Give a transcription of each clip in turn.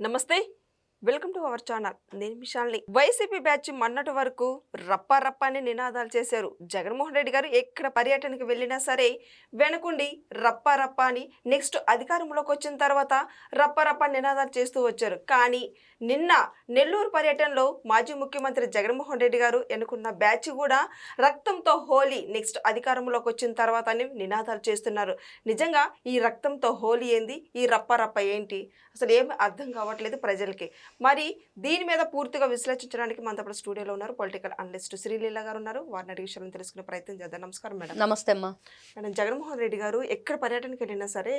నమస్తే, welcome to our channel. నేను మిషాల్ని. YCP batch మొన్నటి వరకు రప్ప రప్ప అని నినాదాలు చేశారు. జగన్మోహన్ రెడ్డి గారు ఎక్కడ పర్యటనకు వెళ్ళినా సరే వెనకుండి రప్ప రప్ప అని, నెక్స్ట్ అధికారంలోకి వచ్చిన తర్వాత రప్ప రప్ప అని నినాదాలు చేస్తూ వచ్చారు. కానీ నిన్న నెల్లూరు పర్యటనలో మాజీ ముఖ్యమంత్రి జగన్మోహన్ రెడ్డి గారు ఎన్నుకున్న బ్యాచ్ కూడా రక్తంతో హోలీ, నెక్స్ట్ అధికారంలోకి వచ్చిన తర్వాత అని నినాదాలు చేస్తున్నారు. నిజంగా ఈ రక్తంతో హోలీ ఏంది, ఈ రప్ప రప్ప ఏంటి, అసలు ఏం అర్థం కావట్లేదు ప్రజలకి. మరి దీని మీద పూర్తిగా విశ్లేషించడానికి మనతో పాటు స్టూడియోలో ఉన్నారు పొలిటికల్ అనలిస్ట్ శ్రీలీల గారు ఉన్నారు. వారిని అడిగి విషయాలను తెలుసుకునే ప్రయత్నం చేద్దాం. నమస్కారం మేడం. నమస్తే అమ్మా. మేడం, జగన్మోహన్ రెడ్డి గారు ఎక్కడ పర్యటనకి వెళ్ళినా సరే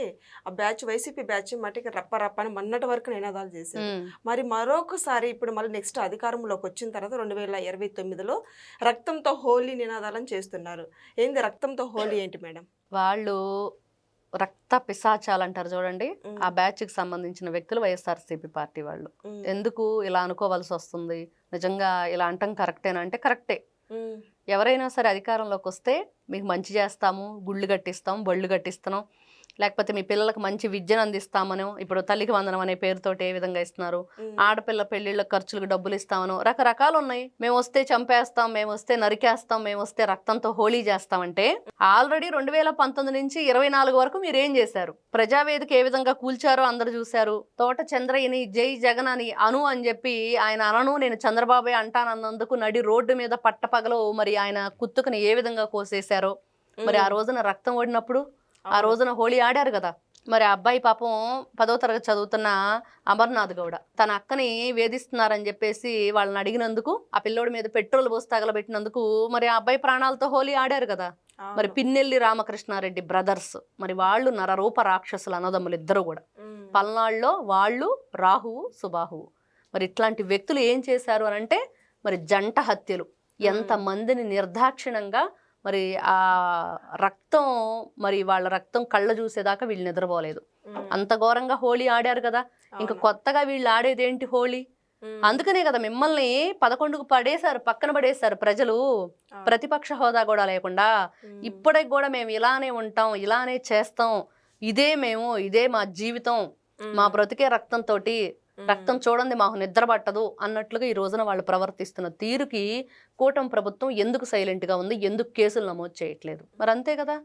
ఆ బ్యాచ్, వైసీపీ బ్యాచ్ మట్టికి రప్ప రప్ప అని మొన్నటి వరకు నినాదాలు చేశారు. మరి మరొకసారి ఇప్పుడు మళ్ళీ నెక్స్ట్ అధికారంలోకి వచ్చిన తర్వాత 2029లో రక్తంతో హోలీ నినాదాలను చేస్తున్నారు. ఏంది రక్తంతో హోలీ ఏంటి మేడం? వాళ్ళు రక్త పిశాచాలు అంటారు చూడండి, ఆ బ్యాచ్కి సంబంధించిన వ్యక్తులు వైఎస్ఆర్సీపీ పార్టీ వాళ్ళు. ఎందుకు ఇలా అనుకోవాల్సి వస్తుంది? నిజంగా ఇలా అంటాం కరెక్టేనా అంటే కరెక్టే. ఎవరైనా సరే అధికారంలోకి వస్తే మీకు మంచి చేస్తాము, గుళ్ళు కట్టిస్తాం, బళ్ళు కట్టిస్తాం, లేకపోతే మీ పిల్లలకు మంచి విద్యను అందిస్తామనో, ఇప్పుడు తల్లికి వందనం అనే పేరుతోటి ఏ విధంగా ఇస్తున్నారు, ఆడపిల్ల పెళ్లిళ్ళ ఖర్చులకు డబ్బులు ఇస్తామనో రకరకాలు ఉన్నాయి. మేము వస్తే చంపేస్తాం, మేము వస్తే నరికేస్తాం, మేము వస్తే రక్తంతో హోళీ చేస్తామంటే ఆల్రెడీ 2019 నుంచి 24 వరకు మీరు ఏం చేశారు? ప్రజావేదిక ఏ విధంగా కూల్చారో అందరు చూశారు. తోట చంద్రయ్యని జై జగన్ అని అని చెప్పి ఆయన అనను, నేను చంద్రబాబే అంటానన్నందుకు నడి రోడ్డు మీద పట్టపగలు మరి ఆయన కుత్తుకుని ఏ విధంగా కోసేశారో, మరి ఆ రోజున రక్తం ఓడినప్పుడు ఆ రోజున హోళీ ఆడారు కదా. మరి ఆ అబ్బాయి పాపం 10వ తరగతి చదువుతున్న అమర్నాథ్ గౌడ తన అక్కని వేధిస్తున్నారని చెప్పేసి వాళ్ళని అడిగినందుకు, ఆ పిల్లోడి మీద పెట్రోల్ పోసి తగలబెట్టినందుకు మరి ఆ అబ్బాయి ప్రాణాలతో హోళీ ఆడారు కదా. మరి పిన్నెల్లి రామకృష్ణారెడ్డి బ్రదర్స్, మరి వాళ్ళు నరరూప రాక్షసులు అన్నదమ్ములు ఇద్దరు కూడా. పల్నాడులో వాళ్ళు రాహువు సుబాహువు. మరి ఇట్లాంటి వ్యక్తులు ఏం చేశారు అని అంటే మరి జంట హత్యలు, ఎంతమందిని నిర్దాక్షిణంగా మరి ఆ రక్తం, మరి వాళ్ళ రక్తం కళ్ళ చూసేదాకా వీళ్ళు నిద్రపోలేదు. అంత ఘోరంగా హోళీ ఆడారు కదా. ఇంకా కొత్తగా వీళ్ళు ఆడేదేంటి హోళీ? అందుకనే కదా మిమ్మల్ని 11కు పడేశారు, పక్కన పడేశారు ప్రజలు, ప్రతిపక్ష హోదా కూడా లేకుండా. ఇప్పటికి కూడా మేము ఇలానే ఉంటాం, ఇలానే చేస్తాం, ఇదే మేము, ఇదే మా జీవితం, మా బ్రతికే రక్తంతో, రక్తం చూడండి మాకు నిద్ర పట్టదు అన్నట్లుగా ఈ రోజున వాళ్ళు ప్రవర్తిస్తున్న తీరుకి కూటమి ప్రభుత్వం ఎందుకు సైలెంట్ గా ఉంది, ఎందుకు కేసులు నమోదు చేయట్లేదు? మరి అంతే కదా.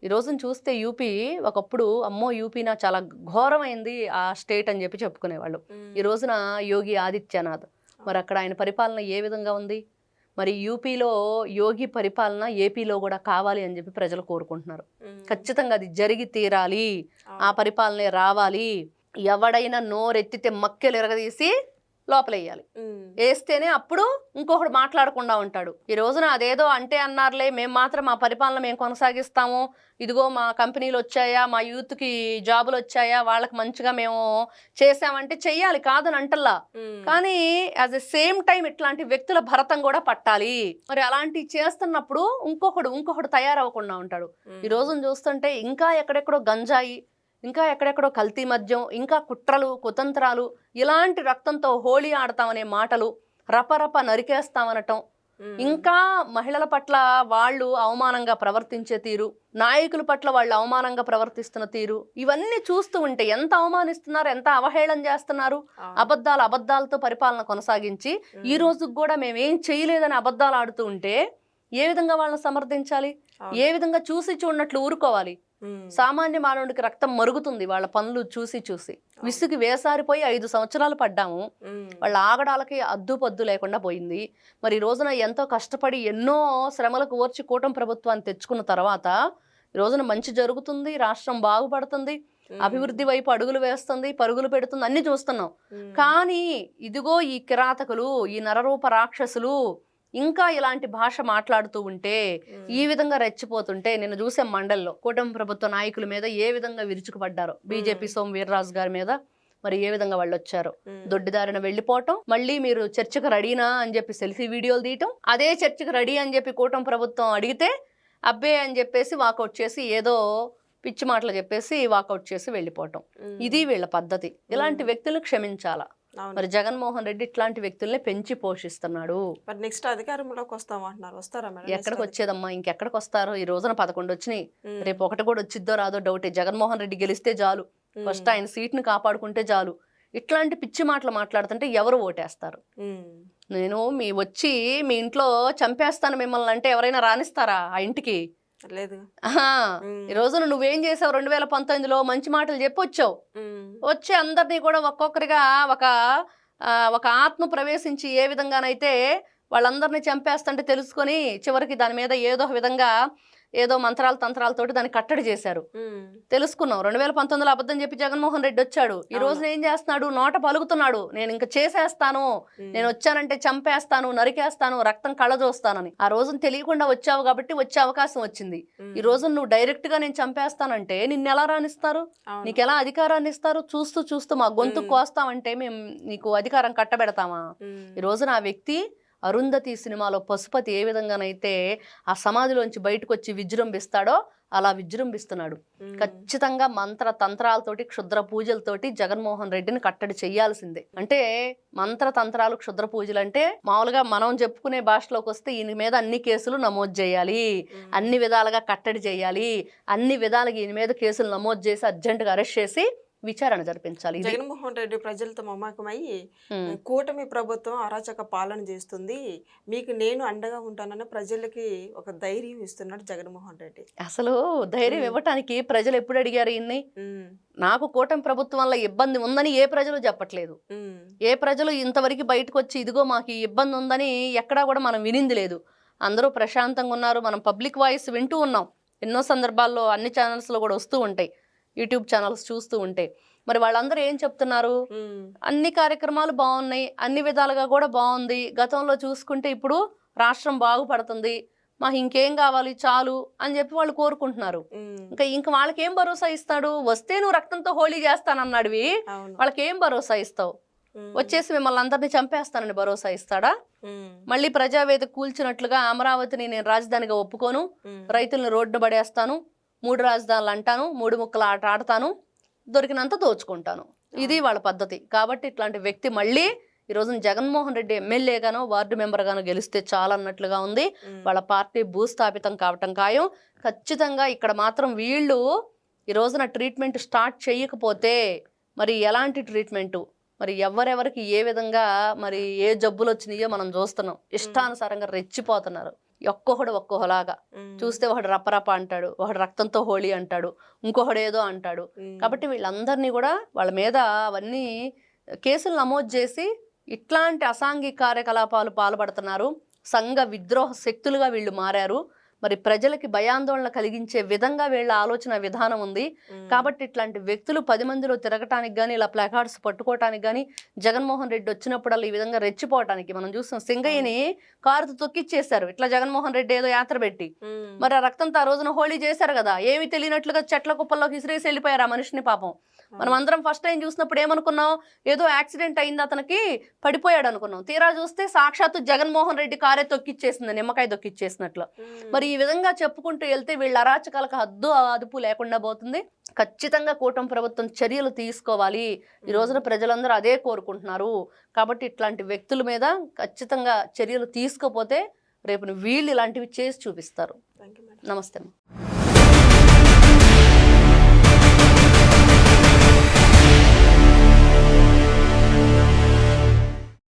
ఈ రోజున చూస్తే యూపీ ఒకప్పుడు అమ్మో యూపీనా చాలా ఘోరమైంది ఆ స్టేట్ అని చెప్పి చెప్పుకునేవాళ్ళు. ఈ రోజున యోగి ఆదిత్యనాథ్, మరి అక్కడ ఆయన పరిపాలన ఏ విధంగా ఉంది? మరి యూపీలో యోగి పరిపాలన ఏపీలో కూడా కావాలి అని చెప్పి ప్రజలు కోరుకుంటున్నారు. ఖచ్చితంగా అది జరిగి తీరాలి, ఆ పరిపాలనే రావాలి. ఎవడైనా నోరెత్తితే మక్కెలు ఎరగదీసి లోపలేయాలి, వేస్తేనే అప్పుడు ఇంకొకడు మాట్లాడకుండా ఉంటాడు. ఈ రోజున అదేదో అంటే అన్నారులే, మేము మాత్రం మా పరిపాలన మేము కొనసాగిస్తాము, ఇదిగో మా కంపెనీలు వచ్చాయా, మా యూత్కి జాబులు వచ్చాయా, వాళ్ళకి మంచిగా మేము చేసామంటే చెయ్యాలి, కాదని అంటల్లా. కానీ యాజ్ ఎ సేమ్ టైం ఇట్లాంటి వ్యక్తుల భరతం కూడా పట్టాలి. మరి అలాంటివి చేస్తున్నప్పుడు ఇంకొకడు తయారవ్వకుండా ఉంటాడు. ఈ రోజున చూస్తుంటే ఇంకా ఎక్కడెక్కడో గంజాయి, ఇంకా ఎక్కడెక్కడో కల్తీ మద్యం, ఇంకా కుట్రలు కుతంత్రాలు, ఇలాంటి రక్తంతో హోళీ ఆడతామనే మాటలు, రపరప నరికేస్తామనటం, ఇంకా మహిళల పట్ల వాళ్ళు అవమానంగా ప్రవర్తించే తీరు, నాయకుల పట్ల వాళ్ళు అవమానంగా ప్రవర్తిస్తున్న తీరు, ఇవన్నీ చూస్తూ ఉంటే ఎంత అవమానిస్తున్నారు, ఎంత అవహేళన చేస్తున్నారు. అబద్ధాలతో పరిపాలన కొనసాగించి ఈ రోజుకి కూడా మేమేం చేయలేదని అబద్ధాలు ఆడుతూ ఉంటే ఏ విధంగా వాళ్ళని సమర్థించాలి? ఏ విధంగా చూసి చూడనట్లు ఊరుకోవాలి? సామాన్య మానవుడికి రక్తం మరుగుతుంది వాళ్ళ పనులు చూసి చూసి. విసుగు వేసారిపోయి 5 సంవత్సరాలు పడ్డాము, వాళ్ళ ఆగడాలకి అద్దుపద్దు లేకుండా పోయింది. మరి ఈ రోజున ఎంతో కష్టపడి ఎన్నో శ్రమలకు ఓర్చి కూటమి ప్రభుత్వాన్ని తెచ్చుకున్న తర్వాత ఈ రోజున మంచి జరుగుతుంది, రాష్ట్రం బాగుపడుతుంది, అభివృద్ధి వైపు అడుగులు వేస్తుంది, పరుగులు పెడుతుంది, అన్ని చూస్తున్నాం. కానీ ఇదిగో ఈ కిరాతకులు, ఈ నరరూప రాక్షసులు ఇంకా ఇలాంటి భాష మాట్లాడుతూ ఉంటే, ఈ విధంగా రెచ్చిపోతుంటే, నేను చూసే మండల్లో కూటమి ప్రభుత్వ నాయకుల మీద ఏ విధంగా విరుచుకుపడ్డారో, బీజేపీ సోము వీర్రాజు గారి మీద మరి ఏ విధంగా వాళ్ళు వచ్చారో, దొడ్డిదారిన వెళ్ళిపోవటం, మళ్ళీ మీరు చర్చకు రెడీనా అని చెప్పి సెల్ఫీ వీడియోలు తీయటం, అదే చర్చకు రెడీ అని చెప్పి కూటమి ప్రభుత్వం అడిగితే అబ్బే అని చెప్పేసి వాకౌట్ చేసి ఏదో పిచ్చి మాటలు చెప్పేసి వాకౌట్ చేసి వెళ్ళిపోవటం. ఇది వీళ్ళ పద్ధతి. ఇలాంటి వ్యక్తులు క్షమించాలా. మరి జగన్మోహన్ రెడ్డి ఇట్లాంటి వ్యక్తుల్ని పెంచి పోషిస్తున్నాడు. మరి నెక్స్ట్ అధికారంలోకి వస్తామంటున్నారు, వస్తారా మేడం? ఎక్కడికి వచ్చేదమ్మా, ఇంకెక్కడికి వస్తారో? ఈ రోజున 11 వచ్చినాయి, రేపు 1 కూడా వచ్చిద్దో రాదో డౌటే. జగన్మోహన్ రెడ్డి గెలిస్తే చాలు, ఫస్ట్ ఆయన సీట్ని కాపాడుకుంటే చాలు. ఇట్లాంటి పిచ్చి మాటలు మాట్లాడుతుంటే ఎవరు ఓటేస్తారు? నేను వచ్చి మీ ఇంట్లో చంపేస్తాను మిమ్మల్ని అంటే ఎవరైనా రానిస్తారా ఆ ఇంటికి? లేదు. ఈ రోజున నువ్వేం చేసావు? 2019లో మంచి మాటలు చెప్పి వచ్చావు. వచ్చి అందరినీ కూడా ఒక్కొక్కరిగా ఒక ఆత్మ ప్రవేశించి ఏ విధంగానైతే వాళ్ళందరినీ చంపేస్తుంటే తెలుసుకొని చివరికి దాని మీద ఏదో ఒక విధంగా ఏదో మంత్రాలు తంత్రాలతోటి దాన్ని కట్టడి చేశారు. తెలుసుకున్నాం. 2019లో అబద్ధం చెప్పి జగన్మోహన్ రెడ్డి వచ్చాడు. ఈ రోజున ఏం చేస్తున్నాడు? నోట పలుకుతున్నాడు, నేను ఇంకా చేసేస్తాను, నేను వచ్చానంటే చంపేస్తాను, నరికేస్తాను, రక్తం కళ్ళజోస్తానని. ఆ రోజున తెలియకుండా వచ్చావు కాబట్టి వచ్చే అవకాశం వచ్చింది. ఈ రోజు నువ్వు డైరెక్ట్ గా నేను చంపేస్తానంటే నిన్ను ఎలా రాణిస్తారు? నీకు ఎలా అధికారాన్ని ఇస్తారు? చూస్తూ చూస్తూ మా గొంతు కోస్తామంటే మేము నీకు అధికారం కట్టబెడతామా? ఈ రోజున ఆ వ్యక్తి అరుంధతి సినిమాలో పశుపతి ఏ విధంగానైతే ఆ సమాధిలోంచి బయటకు వచ్చి విజృంభిస్తాడో అలా విజృంభిస్తున్నాడు. ఖచ్చితంగా మంత్ర తంత్రాలతోటి క్షుద్ర పూజలతోటి జగన్మోహన్ రెడ్డిని కట్టడి చెయ్యాల్సిందే. అంటే మంత్ర తంత్రాలు క్షుద్ర పూజలు అంటే మామూలుగా మనం చెప్పుకునే భాషలోకి వస్తే ఈయన మీద అన్ని కేసులు నమోదు చేయాలి, అన్ని విధాలుగా కట్టడి చేయాలి, అన్ని విధాలుగా ఈయన మీద కేసులు నమోదు చేసి అర్జెంటుగా అరెస్ట్ చేసి విచారణ జరిపించాలి. జగన్మోహన్ రెడ్డి ప్రజలతో మమేకమయ్యి కూటమి ప్రభుత్వం అరాచక పాలన చేస్తుంది, మీకు నేను అండగా ఉంటానని ప్రజలకి ఒక ధైర్యం ఇస్తున్నాడు జగన్మోహన్ రెడ్డి. అసలు ధైర్యం ఇవ్వటానికి ప్రజలు ఎప్పుడు అడిగారు ఈయన్ని? నాకు కూటమి ప్రభుత్వం వల్ల ఇబ్బంది ఉందని ఏ ప్రజలు చెప్పట్లేదు. ఏ ప్రజలు ఇంతవరకు బయటకు వచ్చి ఇదిగో మాకు ఈ ఇబ్బంది ఉందని ఎక్కడా కూడా మనం వినింది లేదు. అందరూ ప్రశాంతంగా ఉన్నారు. మనం పబ్లిక్ వాయిస్ వింటూ ఉన్నాం. ఎన్నో సందర్భాల్లో అన్ని ఛానల్స్లో కూడా వస్తూ ఉంటాయి, యూట్యూబ్ ఛానల్స్ చూస్తూ ఉంటే. మరి వాళ్ళందరూ ఏం చెప్తున్నారు? అన్ని కార్యక్రమాలు బాగున్నాయి, అన్ని విధాలుగా కూడా బాగుంది, గతంలో చూసుకుంటే ఇప్పుడు రాష్ట్రం బాగుపడుతుంది, మాకు ఇంకేం కావాలి చాలు అని చెప్పి వాళ్ళు కోరుకుంటున్నారు. ఇంకా వాళ్ళకి ఏం భరోసా ఇస్తాడు? వస్తే నువ్వు రక్తంతో హోళీ చేస్తానన్నాడువి, వాళ్ళకి ఏం భరోసా ఇస్తావు? వచ్చేసి మిమ్మల్ని అందరినీ చంపేస్తానని భరోసా ఇస్తాడా? మళ్ళీ ప్రజావేదిక కూల్చినట్లుగా అమరావతిని నేను రాజధానిగా ఒప్పుకోను, రైతులను రోడ్డు పడేస్తాను, 3 రాజధానులు అంటాను, 3 ముక్కల ఆట ఆడతాను, దొరికినంత దోచుకుంటాను, ఇది వాళ్ళ పద్ధతి. కాబట్టి ఇట్లాంటి వ్యక్తి మళ్ళీ ఈ రోజున జగన్మోహన్ రెడ్డి ఎమ్మెల్యేగానో వార్డు మెంబర్గానో గెలిస్తే చాలన్నట్లుగా ఉంది. వాళ్ళ పార్టీ భూస్థాపితం కావటం ఖాయం. ఖచ్చితంగా ఇక్కడ మాత్రం వీళ్ళు ఈ రోజున ట్రీట్మెంట్ స్టార్ట్ చేయకపోతే మరి ఎలాంటి ట్రీట్మెంటు, మరి ఎవరెవరికి ఏ విధంగా మరి ఏ జబ్బులు వచ్చినాయో మనం చూస్తున్నాం. ఇష్టానుసారంగా రెచ్చిపోతున్నారు. ఒక్కొక్కడు ఒక్కొక్కలాగా. చూస్తే ఒకడు రప్పరప్ప అంటాడు, ఒకడు రక్తంతో హోళీ అంటాడు, ఇంకొకడు ఏదో అంటాడు. కాబట్టి వీళ్ళందరినీ కూడా వాళ్ళ మీద అవన్నీ కేసులు నమోదు చేసి ఇట్లాంటి అసాంఘిక కార్యకలాపాలు పాల్పడుతున్నారు. సంఘ విద్రోహ శక్తులుగా వీళ్ళు మారారు. మరి ప్రజలకి భయాందోళన కలిగించే విధంగా వీళ్ళ ఆలోచన విధానం ఉంది. కాబట్టి ఇట్లాంటి వ్యక్తులు 10 మందిలో తిరగటానికి కానీ ఇలా ప్లాకార్డ్స్ పట్టుకోవటానికి కానీ జగన్మోహన్ రెడ్డి వచ్చినప్పుడల్లా ఈ విధంగా రెచ్చిపోవటానికి మనం చూస్తాం. సింగయ్యని కారుతో తొక్కిచ్చేశారు ఇట్లా జగన్మోహన్ రెడ్డి ఏదో యాత్ర పెట్టి. మరి ఆ రక్తంతో ఆ రోజున హోళీ చేశారు కదా, ఏమి తెలియనట్లుగా చెట్ల కుప్పల్లోకి ఇసిరేసి వెళ్ళిపోయారు ఆ మనిషిని. పాపం మనం అందరం ఫస్ట్ టైం చూసినప్పుడు ఏమనుకున్నాం? ఏదో యాక్సిడెంట్ అయింది, అతనికి పడిపోయాడు అనుకున్నాం. తీరా చూస్తే సాక్షాత్తు జగన్మోహన్ రెడ్డి కారే తొక్కిచ్చేసింది, నిమ్మకాయ తొక్కిచ్చేసినట్లు. మరి ఈ విధంగా చెప్పుకుంటూ వెళ్తే వీళ్ళ అరాచకాలకు హద్దు అదుపు లేకుండా పోతుంది. ఖచ్చితంగా కూటమి ప్రభుత్వం చర్యలు తీసుకోవాలి. ఈ రోజున ప్రజలందరూ అదే కోరుకుంటున్నారు. కాబట్టి ఇట్లాంటి వ్యక్తుల మీద ఖచ్చితంగా చర్యలు తీసుకోపోతే రేపు వీళ్ళు ఇలాంటివి చేసి చూపిస్తారు. నమస్తే.